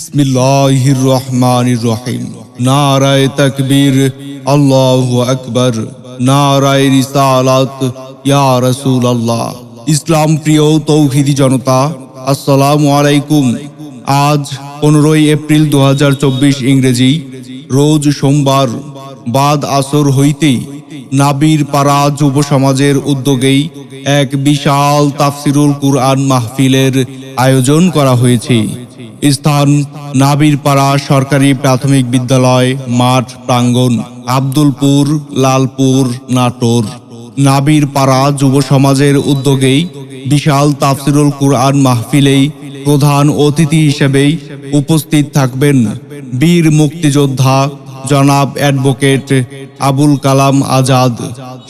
বিসমিল্লাহির রহমানির রহিম। নারায়ে তাকবীর, আল্লাহু আকবার। নারায়ে রিসালাত, ইয়া রাসূলুল্লাহ। ইসলাম প্রিয় তৌহিদি জনতা, আসসালামু আলাইকুম। আজ 15 এপ্রিল 2024 ইংরেজি, রোজ সোমবার। বাদ আসর হইতেই নাবির পাড়া যুব সমাজের উদ্যোগেই এক বিশাল তাফসিরুল কুরআন মাহফিলের আয়োজন করা হয়েছে। স্থান নাবির পাড়া সরকারি প্রাথমিক বিদ্যালয় মাঠ প্রাঙ্গণ, আব্দুলপুর, লালপুর, নাটোর। নাবির পাড়া যুব সমাজের উদ্যোগেই বিশাল তাফসিরুল কুরআন মাহফিলেই প্রধান অতিথি হিসেবেই উপস্থিত থাকবেন বীর মুক্তিযোদ্ধা জনাব অ্যাডভোকেট আবুল কালাম আজাদ,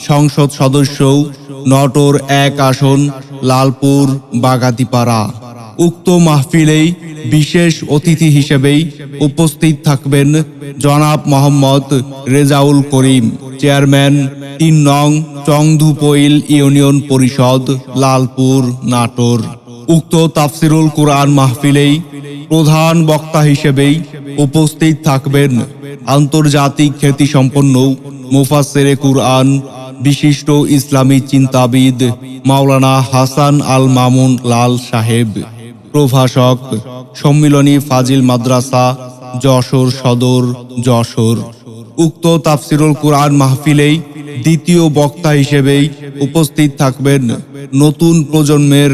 সংসদ সদস্য, নটোর 1 আসন, লালপুর, বাগাতিপাড়া। উক্ত মাহফিলেই বিশেষ অতিথি হিসেবেই উপস্থিত থাকবেন জনাব মোহাম্মদ রেজাউল করিম, চেয়ারম্যান 3 নং চংধুপইল ইউনিয়ন পরিষদ, লালপুর, নাটোর। উক্ত তাফসিরুল কুরআন মাহফিলেই প্রধান বক্তা হিসেবেই উপস্থিত থাকবেন আন্তর্জাতিক খ্যাতিসম্পন্ন মুফাসসিরে কুরআন, বিশিষ্ট ইসলামী চিন্তাবিদ মাওলানা হাসান আল মামুন লাল সাহেব, প্রভাষক, সম্মিলনী ফাজিল মাদ্রাসা, যশোর সদর, যশোর। উক্ত তাফসিরুল কুরআন মাহফিলেই দ্বিতীয় বক্তা হিসেবেই উপস্থিত থাকবেন নতুন প্রজন্মের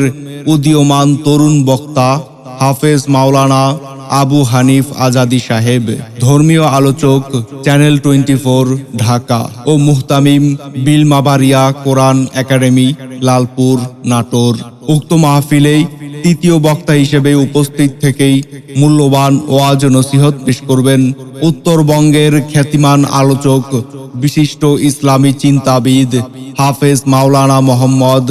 উদীয়মান তরুণ বক্তা হাফেজ মাওলানা আবু হানিফ আজাদি সাহেব, ধর্মীয় আলোচক, চ্যানেল 24 ঢাকা ও মুহতামিম বিলমাবারিয়া কোরআন একাডেমি, লালপুর, নাটোর। উক্ত মাহফিলেই তৃতীয় বক্তা হিসেবে উপস্থিত থেকেই মূল্যবান ওয়াজ নসিহত পেশ করবেন উত্তরবঙ্গের খ্যাতিমান আলোচক, বিশিষ্ট ইসলামী চিন্তাবিদ হাফেজ মাওলানা মোহাম্মদ